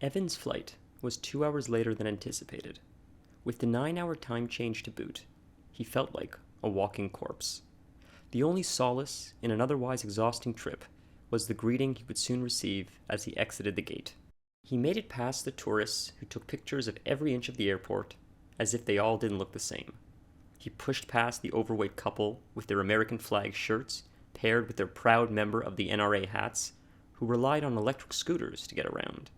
Evan's flight was 2 hours later than anticipated. With the 9-hour time change to boot, he felt like a walking corpse. The only solace in an otherwise exhausting trip was the greeting he would soon receive as he exited the gate. He made it past the tourists who took pictures of every inch of the airport as if they all didn't look the same. He pushed past the overweight couple with their American flag shirts paired with their proud member of the NRA hats who relied on electric scooters to get around.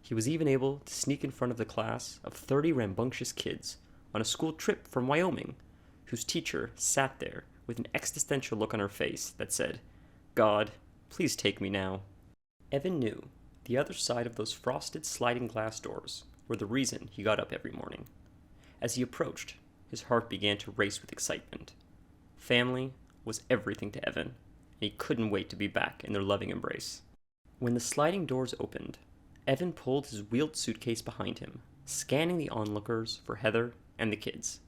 He was even able to sneak in front of the class of 30 rambunctious kids on a school trip from Wyoming, whose teacher sat there with an existential look on her face that said, "God, please take me now." Evan knew the other side of those frosted sliding glass doors were the reason he got up every morning. As he approached, his heart began to race with excitement. Family was everything to Evan, and he couldn't wait to be back in their loving embrace. When the sliding doors opened, Evan pulled his wheeled suitcase behind him, scanning the onlookers for Heather and the kids.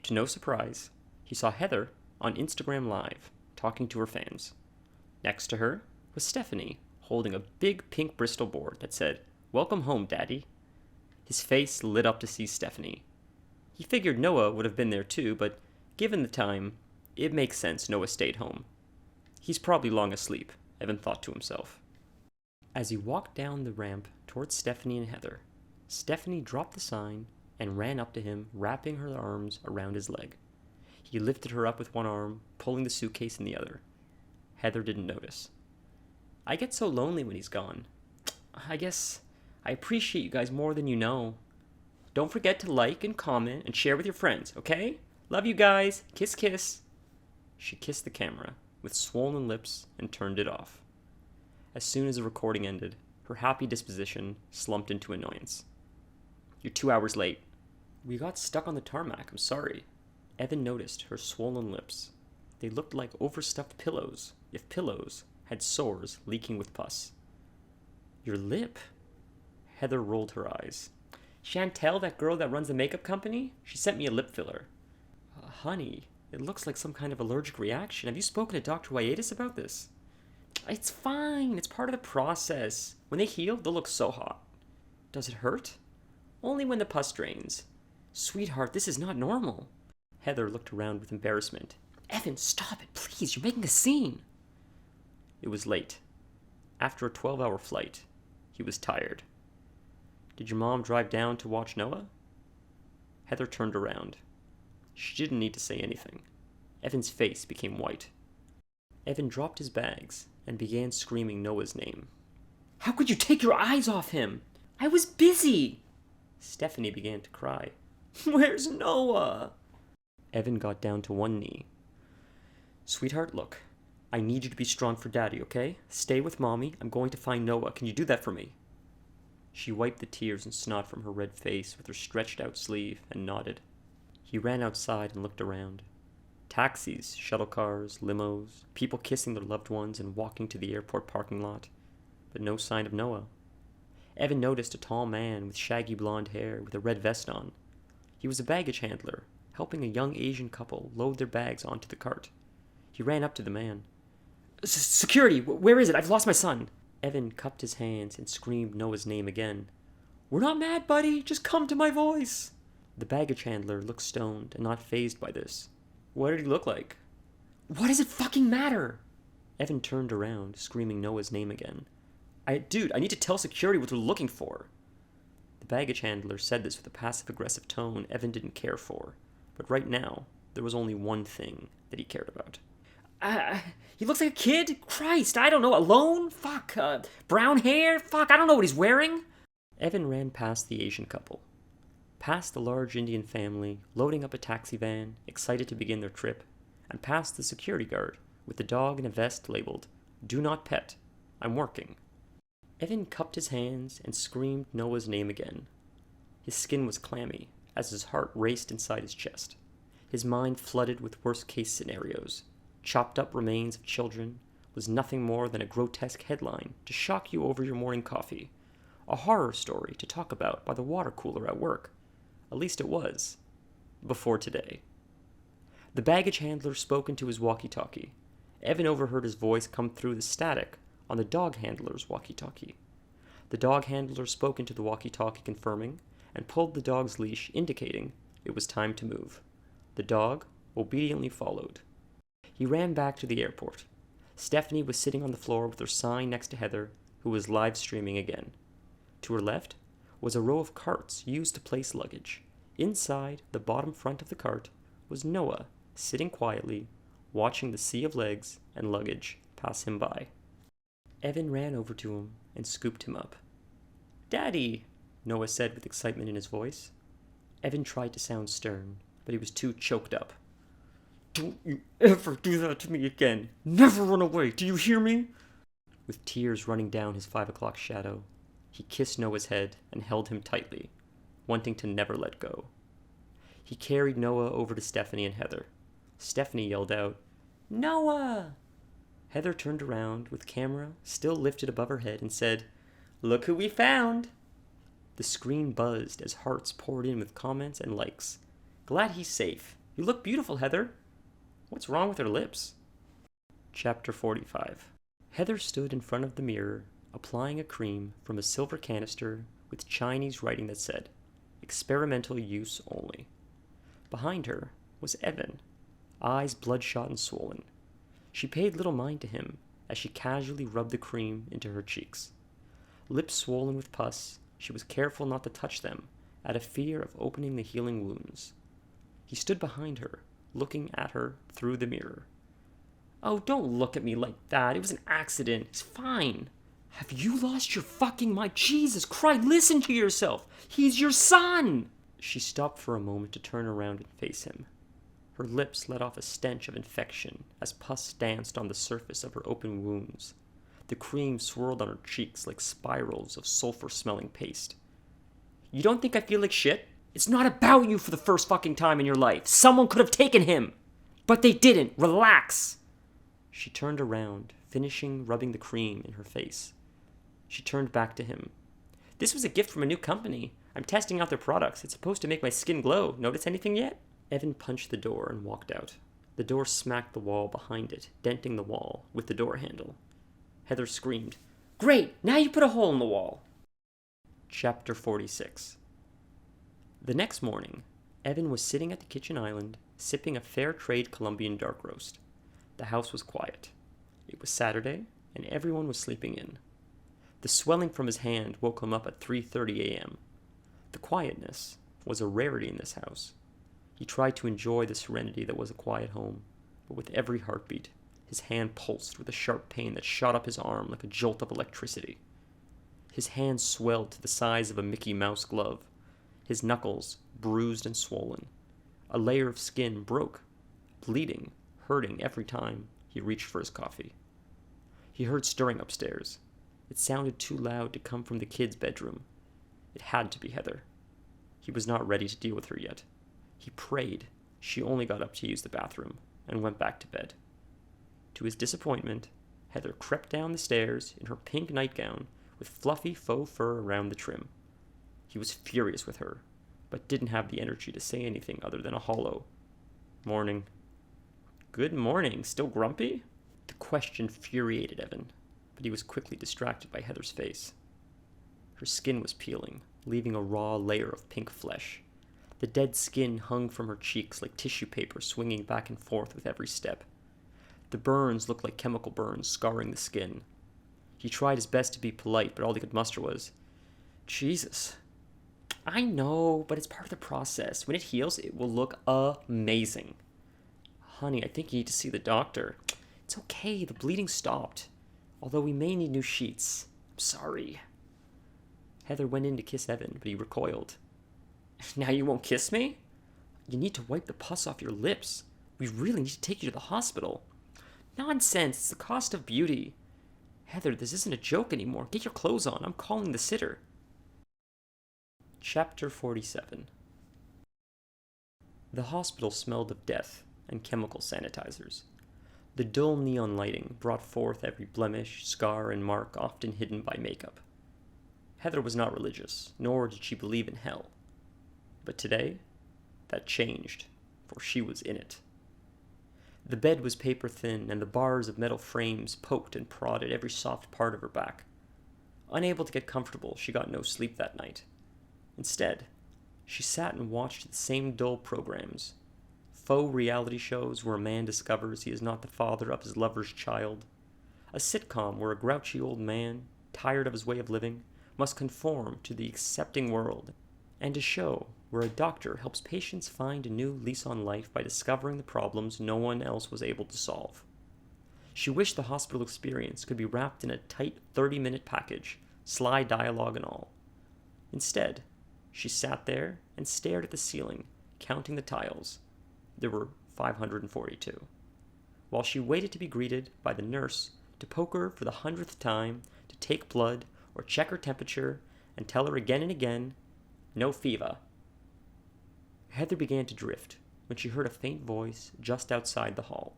To no surprise, he saw Heather on Instagram Live, talking to her fans. Next to her was Stephanie, holding a big pink Bristol board that said, "Welcome home, Daddy." His face lit up to see Stephanie. He figured Noah would have been there too, but given the time, it makes sense Noah stayed home. He's probably long asleep, Evan thought to himself. As he walked down the ramp towards Stephanie and Heather, Stephanie dropped the sign and ran up to him, wrapping her arms around his leg. He lifted her up with one arm, pulling the suitcase in the other. Heather didn't notice. "I get so lonely when he's gone. I guess I appreciate you guys more than you know. Don't forget to like and comment and share with your friends, okay? Love you guys. Kiss, kiss." She kissed the camera with swollen lips and turned it off. As soon as the recording ended, her happy disposition slumped into annoyance. "You're 2 hours late." "We got stuck on the tarmac, I'm sorry." Evan noticed her swollen lips. They looked like overstuffed pillows, if pillows had sores leaking with pus. "Your lip?" Heather rolled her eyes. "Chantel, that girl that runs the makeup company, she sent me a lip filler." Honey, it looks like some kind of allergic reaction. Have you spoken to Dr. Waitis about this?" "It's fine. It's part of the process. When they heal, they'll look so hot." "Does it hurt?" "Only when the pus drains." "Sweetheart, this is not normal." Heather looked around with embarrassment. "Evan, stop it, please. You're making a scene." It was late. After a 12-hour flight, he was tired. "Did your mom drive down to watch Noah?" Heather turned around. She didn't need to say anything. Evan's face became white. Evan dropped his bags and began screaming Noah's name. "How could you take your eyes off him? I was busy." Stephanie began to cry. "Where's Noah?" Evan got down to one knee. "Sweetheart, look. I need you to be strong for Daddy, okay? Stay with Mommy. I'm going to find Noah. Can you do that for me?" She wiped the tears and snot from her red face with her stretched out sleeve and nodded. He ran outside and looked around. Taxis, shuttle cars, limos, people kissing their loved ones and walking to the airport parking lot, but no sign of Noah. Evan noticed a tall man with shaggy blonde hair with a red vest on. He was a baggage handler, helping a young Asian couple load their bags onto the cart. He ran up to the man. "Security, where is it? I've lost my son." Evan cupped his hands and screamed Noah's name again. "We're not mad, buddy. Just come to my voice." The baggage handler looked stoned and not fazed by this. "What did he look like?" "What does it fucking matter?" Evan turned around, screaming Noah's name again. Dude, I need to tell security what they're looking for." The baggage handler said this with a passive-aggressive tone Evan didn't care for, but right now, there was only one thing that he cared about. He looks like a kid? Christ, I don't know, alone? Fuck, brown hair? Fuck, I don't know what he's wearing." Evan ran past the Asian couple, past the large Indian family loading up a taxi van, excited to begin their trip, and past the security guard with the dog in a vest labeled, "Do not pet. I'm working." Evan cupped his hands and screamed Noah's name again. His skin was clammy as his heart raced inside his chest. His mind flooded with worst-case scenarios. Chopped up remains of children was nothing more than a grotesque headline to shock you over your morning coffee. A horror story to talk about by the water cooler at work. At least it was. Before today. The baggage handler spoke into his walkie-talkie. Evan overheard his voice come through the static on the dog handler's walkie-talkie. The dog handler spoke into the walkie-talkie confirming, and pulled the dog's leash, indicating it was time to move. The dog obediently followed. He ran back to the airport. Stephanie was sitting on the floor with her sign next to Heather, who was live streaming again. To her left was a row of carts used to place luggage. Inside the bottom front of the cart was Noah, sitting quietly, watching the sea of legs and luggage pass him by. Evan ran over to him and scooped him up. "Daddy," Noah said with excitement in his voice. Evan tried to sound stern, but he was too choked up. "Don't you ever do that to me again. Never run away, do you hear me?" With tears running down his 5 o'clock shadow, he kissed Noah's head and held him tightly, wanting to never let go. He carried Noah over to Stephanie and Heather. Stephanie yelled out, "Noah!" Heather turned around with camera still lifted above her head and said, "Look who we found!" The screen buzzed as hearts poured in with comments and likes. "Glad he's safe. You look beautiful, Heather. What's wrong with her lips?" Chapter 45. Heather stood in front of the mirror, applying a cream from a silver canister with Chinese writing that said, "Experimental use only." Behind her was Evan, eyes bloodshot and swollen. She paid little mind to him as she casually rubbed the cream into her cheeks. Lips swollen with pus, she was careful not to touch them, out of fear of opening the healing wounds. He stood behind her, looking at her through the mirror. "Oh, don't look at me like that. It was an accident. It's fine." "Have you lost your fucking mind? Jesus Christ, listen to yourself. He's your son!" She stopped for a moment to turn around and face him. Her lips let off a stench of infection as pus danced on the surface of her open wounds. The cream swirled on her cheeks like spirals of sulfur-smelling paste. "You don't think I feel like shit? It's not about you for the first fucking time in your life. Someone could have taken him. But they didn't. Relax." She turned around, finishing rubbing the cream in her face. She turned back to him. "This was a gift from a new company. I'm testing out their products. It's supposed to make my skin glow. Notice anything yet?" Evan punched the door and walked out. The door smacked the wall behind it, denting the wall with the door handle. Heather screamed, "Great! Now you put a hole in the wall!" Chapter 46. The next morning, Evan was sitting at the kitchen island, sipping a fair trade Colombian dark roast. The house was quiet. It was Saturday, and everyone was sleeping in. The swelling from his hand woke him up at 3:30 a.m. The quietness was a rarity in this house. He tried to enjoy the serenity that was a quiet home, but with every heartbeat, his hand pulsed with a sharp pain that shot up his arm like a jolt of electricity. His hand swelled to the size of a Mickey Mouse glove, his knuckles bruised and swollen. A layer of skin broke, bleeding, hurting every time he reached for his coffee. He heard stirring upstairs. It sounded too loud to come from the kid's bedroom. It had to be Heather. He was not ready to deal with her yet. He prayed she only got up to use the bathroom and went back to bed. To his disappointment, Heather crept down the stairs in her pink nightgown with fluffy faux fur around the trim. He was furious with her, but didn't have the energy to say anything other than a hollow "Morning." "Good morning. Still grumpy?" The question infuriated Evan, but he was quickly distracted by Heather's face. Her skin was peeling, leaving a raw layer of pink flesh. The dead skin hung from her cheeks like tissue paper swinging back and forth with every step. The burns looked like chemical burns scarring the skin. He tried his best to be polite, but all he could muster was, "Jesus." "I know, but it's part of the process. When it heals, it will look amazing." "Honey, I think you need to see the doctor." "It's okay, the bleeding stopped. Although we may need new sheets. I'm sorry." Heather went in to kiss Evan, but he recoiled. "Now you won't kiss me?" "You need to wipe the pus off your lips. We really need to take you to the hospital." "Nonsense, it's the cost of beauty." "Heather, this isn't a joke anymore. Get your clothes on. I'm calling the sitter." Chapter 47. The hospital smelled of death and chemical sanitizers. The dull neon lighting brought forth every blemish, scar, and mark often hidden by makeup. Heather was not religious, nor did she believe in hell. But today, that changed, for she was in it. The bed was paper thin, and the bars of metal frames poked and prodded every soft part of her back. Unable to get comfortable, she got no sleep that night. Instead, she sat and watched the same dull programs. Faux reality shows where a man discovers he is not the father of his lover's child. A sitcom where a grouchy old man, tired of his way of living, must conform to the accepting world. And a show where a doctor helps patients find a new lease on life by discovering the problems no one else was able to solve. She wished the hospital experience could be wrapped in a tight 30-minute package, sly dialogue and all. Instead, she sat there and stared at the ceiling, counting the tiles. There were 542. While she waited to be greeted by the nurse to poke her for the 100th time, to take blood or check her temperature and tell her again and again, "No fever." Heather began to drift when she heard a faint voice just outside the hall.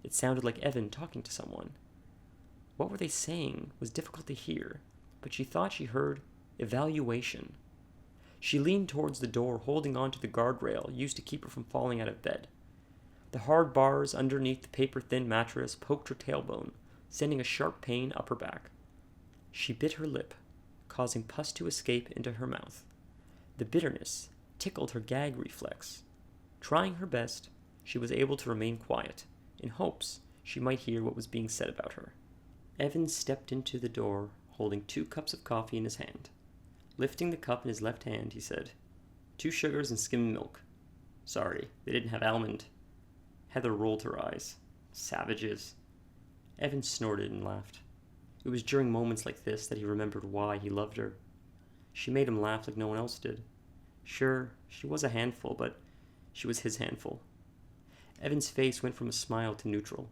It sounded like Evan talking to someone. What were they saying was difficult to hear, but she thought she heard evaluation. She leaned towards the door, holding on to the guardrail used to keep her from falling out of bed. The hard bars underneath the paper-thin mattress poked her tailbone, sending a sharp pain up her back. She bit her lip, causing pus to escape into her mouth. The bitterness tickled her gag reflex. Trying her best, she was able to remain quiet, in hopes she might hear what was being said about her. Evan stepped into the door, holding 2 cups of coffee in his hand. Lifting the cup in his left hand, he said, 2 sugars and skim milk. Sorry, they didn't have almond. Heather rolled her eyes. Savages. Evan snorted and laughed. It was during moments like this that he remembered why he loved her. She made him laugh like no one else did. Sure, she was a handful, but she was his handful. Evan's face went from a smile to neutral.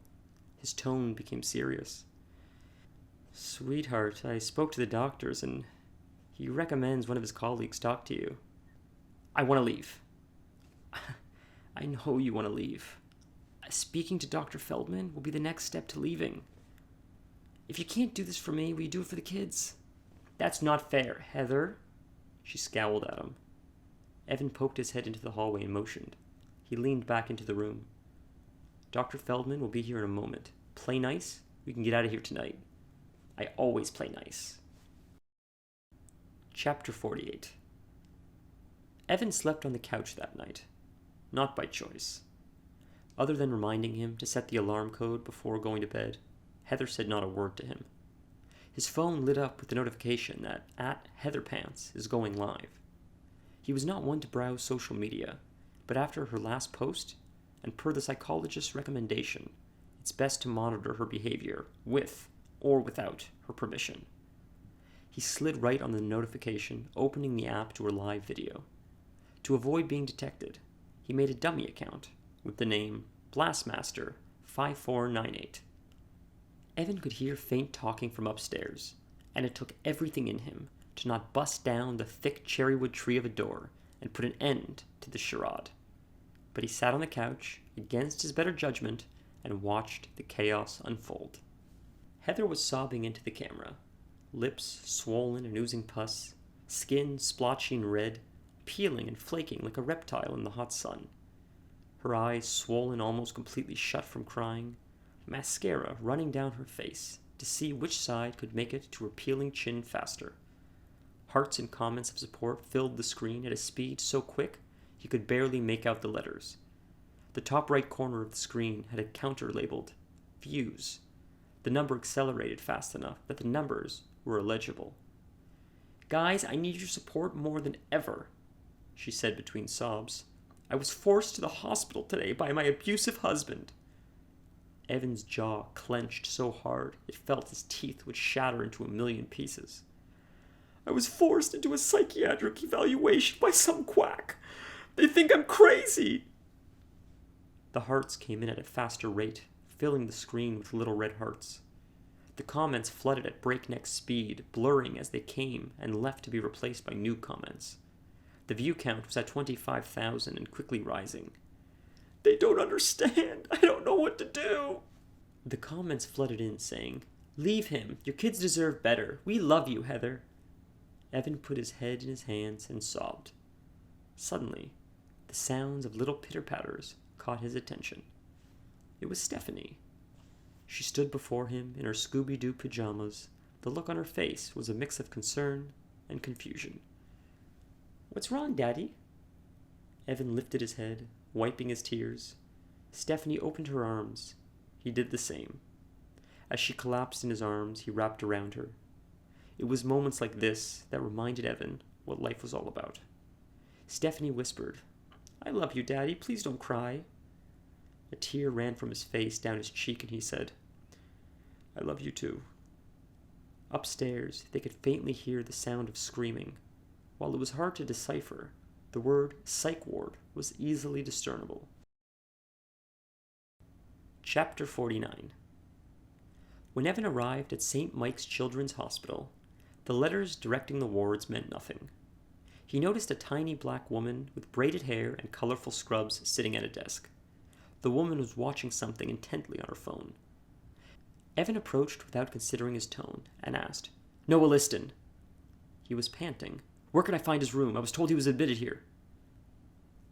His tone became serious. Sweetheart, I spoke to the doctors and he recommends one of his colleagues talk to you. I want to leave. I know you want to leave. Speaking to Dr. Feldman will be the next step to leaving. If you can't do this for me, will you do it for the kids? That's not fair, Heather. She scowled at him. Evan poked his head into the hallway and motioned. He leaned back into the room. Dr. Feldman will be here in a moment. Play nice? We can get out of here tonight. I always play nice. Chapter 48. Evan slept on the couch that night. Not by choice. Other than reminding him to set the alarm code before going to bed, Heather said not a word to him. His phone lit up with the notification that @HeatherPants is going live. He was not one to browse social media, but after her last post, and per the psychologist's recommendation, it's best to monitor her behavior with or without her permission. He slid right on the notification, opening the app to her live video. To avoid being detected, he made a dummy account with the name Blastmaster5498. Evan could hear faint talking from upstairs, and it took everything in him to not bust down the thick cherrywood tree of a door and put an end to the charade. But he sat on the couch, against his better judgment, and watched the chaos unfold. Heather was sobbing into the camera, lips swollen and oozing pus, skin splotchy and red, peeling and flaking like a reptile in the hot sun. Her eyes swollen almost completely shut from crying, mascara running down her face to see which side could make it to her peeling chin faster. Hearts and comments of support filled the screen at a speed so quick he could barely make out the letters. The top right corner of the screen had a counter labeled Views. The number accelerated fast enough that the numbers were illegible. Guys, I need your support more than ever, she said between sobs. I was forced to the hospital today by my abusive husband. Evan's jaw clenched so hard it felt his teeth would shatter into 1,000,000 pieces. I was forced into a psychiatric evaluation by some quack. They think I'm crazy. The hearts came in at a faster rate, filling the screen with little red hearts. The comments flooded at breakneck speed, blurring as they came and left to be replaced by new comments. The view count was at 25,000 and quickly rising. They don't understand. I don't know what to do. The comments flooded in saying, Leave him. Your kids deserve better. We love you, Heather. Evan put his head in his hands and sobbed. Suddenly, the sounds of little pitter-patters caught his attention. It was Stephanie. She stood before him in her Scooby-Doo pajamas, The look on her face was a mix of concern and confusion. "What's wrong, Daddy?" Evan lifted his head, wiping his tears. Stephanie opened her arms. He did the same. As she collapsed in his arms, he wrapped around her. It was moments like this that reminded Evan what life was all about. Stephanie whispered, "I love you, Daddy. Please don't cry." A tear ran from his face down his cheek, and he said, "I love you too." Upstairs, they could faintly hear the sound of screaming. While it was hard to decipher, the word psych ward was easily discernible. Chapter 49. When Evan arrived at St. Mike's Children's Hospital, the letters directing the wards meant nothing. He noticed a tiny black woman with braided hair and colorful scrubs sitting at a desk. The woman was watching something intently on her phone. Evan approached without considering his tone and asked, "Noah Liston." He was panting. "Where can I find his room? I was told he was admitted here."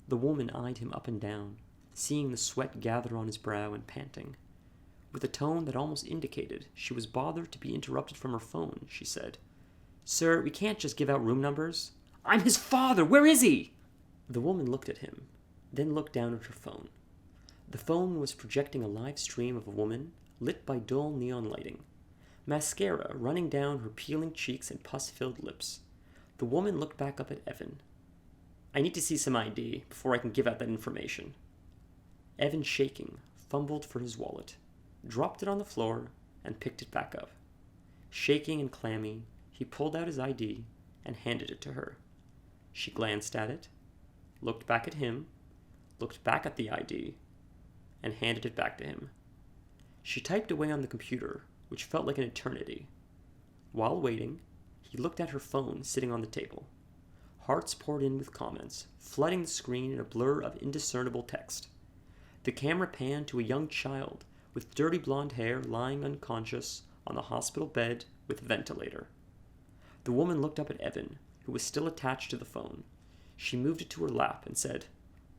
The woman eyed him up and down, seeing the sweat gather on his brow and panting. With a tone that almost indicated she was bothered to be interrupted from her phone, she said, "Sir, we can't just give out room numbers." "I'm his father! Where is he?" The woman looked at him, then looked down at her phone. The phone was projecting a live stream of a woman lit by dull neon lighting, mascara running down her peeling cheeks and pus-filled lips. The woman looked back up at Evan. "I need to see some ID before I can give out that information." Evan, shaking, fumbled for his wallet, dropped it on the floor, and picked it back up. Shaking and clammy, he pulled out his ID and handed it to her. She glanced at it, looked back at him, looked back at the ID, and handed it back to him. She typed away on the computer, which felt like an eternity. While waiting, he looked at her phone sitting on the table. Hearts poured in with comments, flooding the screen in a blur of indiscernible text. The camera panned to a young child with dirty blonde hair lying unconscious on the hospital bed with a ventilator. The woman looked up at Evan, who was still attached to the phone. She moved it to her lap and said,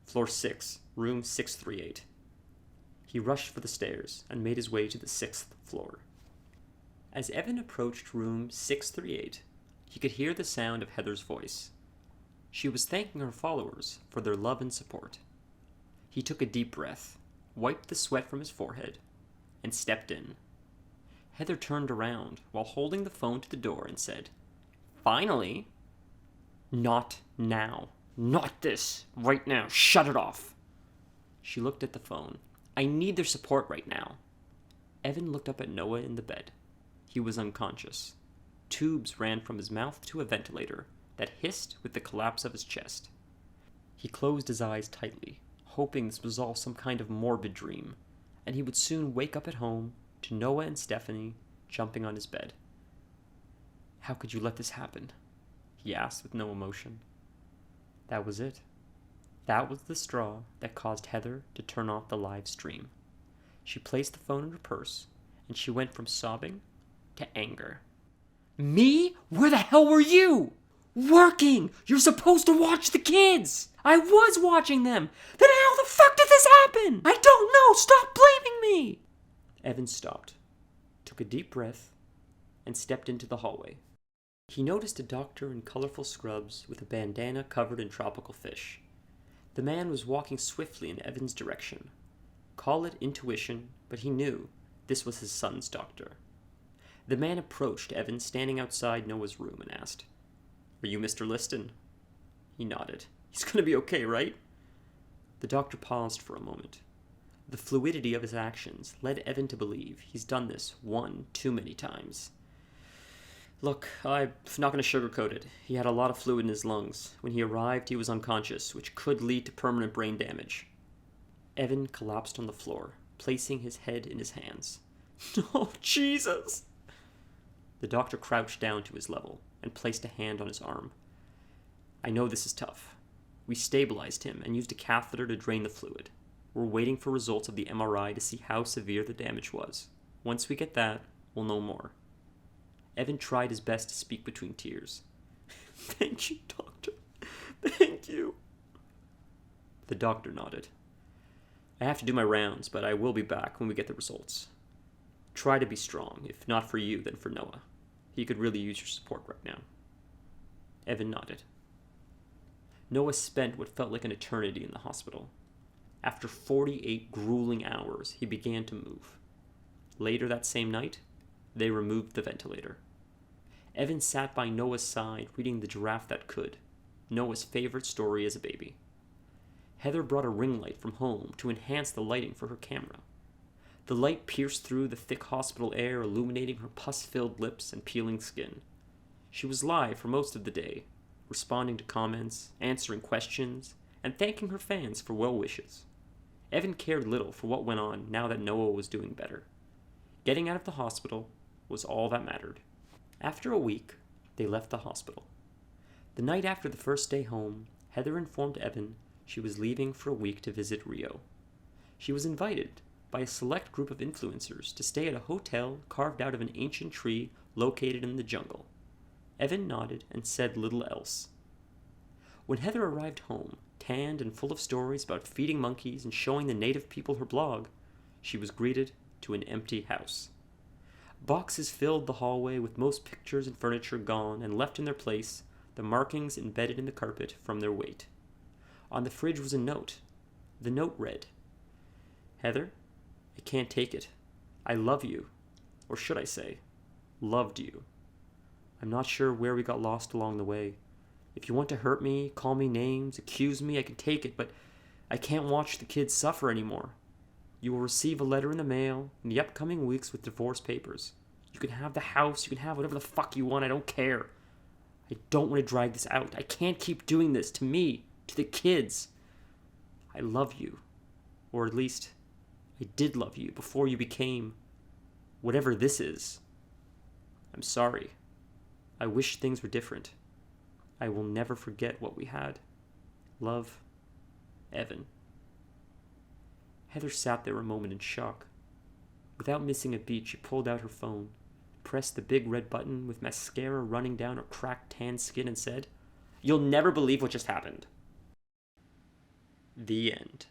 "Floor 6, room 638. He rushed for the stairs and made his way to the 6th floor. As Evan approached room 638, he could hear the sound of Heather's voice. She was thanking her followers for their love and support. He took a deep breath, wiped the sweat from his forehead, and stepped in. Heather turned around while holding the phone to the door and said, "Finally!" "Not now. Not this. Right now. Shut it off." She looked at the phone. "I need their support right now." Evan looked up at Noah in the bed. He was unconscious. Tubes ran from his mouth to a ventilator that hissed with the collapse of his chest. He closed his eyes tightly, hoping this was all some kind of morbid dream, and he would soon wake up at home to Noah and Stephanie jumping on his bed. "How could you let this happen?" he asked with no emotion. That was it. That was the straw that caused Heather to turn off the live stream. She placed the phone in her purse, and she went from sobbing to anger. "Me? Where the hell were you? Working! You're supposed to watch the kids! I was watching them! Then how the fuck did this happen? I don't know! Stop blaming me!" Evan stopped, took a deep breath, and stepped into the hallway. He noticed a doctor in colorful scrubs with a bandana covered in tropical fish. The man was walking swiftly in Evan's direction. Call it intuition, but he knew this was his son's doctor. The man approached Evan standing outside Noah's room and asked, "Are you Mr. Liston?" He nodded. "He's going to be okay, right?" The doctor paused for a moment. The fluidity of his actions led Evan to believe he's done this one too many times. "Look, I'm not going to sugarcoat it. He had a lot of fluid in his lungs. When he arrived, he was unconscious, which could lead to permanent brain damage." Evan collapsed on the floor, placing his head in his hands. "Oh, Jesus!" The doctor crouched down to his level and placed a hand on his arm. "I know this is tough. We stabilized him and used a catheter to drain the fluid. We're waiting for results of the MRI to see how severe the damage was. Once we get that, we'll know more." Evan tried his best to speak between tears. "Thank you, doctor. Thank you." The doctor nodded. "I have to do my rounds, but I will be back when we get the results. Try to be strong, if not for you, then for Noah. He could really use your support right now. Evan nodded. Noah spent what felt like an eternity in the hospital. After 48 grueling hours, he began to move. Later that same night, they removed the ventilator. Evan sat by Noah's side reading The Giraffe That Could, Noah's favorite story as a baby. Heather brought a ring light from home to enhance the lighting for her camera. The light pierced through the thick hospital air, illuminating her pus-filled lips and peeling skin. She was live for most of the day, responding to comments, answering questions, and thanking her fans for well wishes. Evan cared little for what went on now that Noah was doing better. Getting out of the hospital was all that mattered. After a week, they left the hospital. The night after the first day home, Heather informed Evan she was leaving for a week to visit Rio. She was invited by a select group of influencers to stay at a hotel carved out of an ancient tree located in the jungle. Evan nodded and said little else. When Heather arrived home, tanned and full of stories about feeding monkeys and showing the native people her blog, she was greeted to an empty house. Boxes filled the hallway with most pictures and furniture gone and left in their place, the markings embedded in the carpet from their weight. On the fridge was a note. The note read, "Heather, I can't take it. I love you. Or should I say, loved you. I'm not sure where we got lost along the way. If you want to hurt me, call me names, accuse me, I can take it, but I can't watch the kids suffer anymore. You will receive a letter in the mail in the upcoming weeks with divorce papers. You can have the house, you can have whatever the fuck you want, I don't care. I don't want to drag this out. I can't keep doing this to me, to the kids. I love you. Or at least, I did love you before you became whatever this is. I'm sorry. I wish things were different. I will never forget what we had. Love, Evan." Heather sat there a moment in shock. Without missing a beat, she pulled out her phone, pressed the big red button with mascara running down her cracked tan skin and said, "You'll never believe what just happened." The end.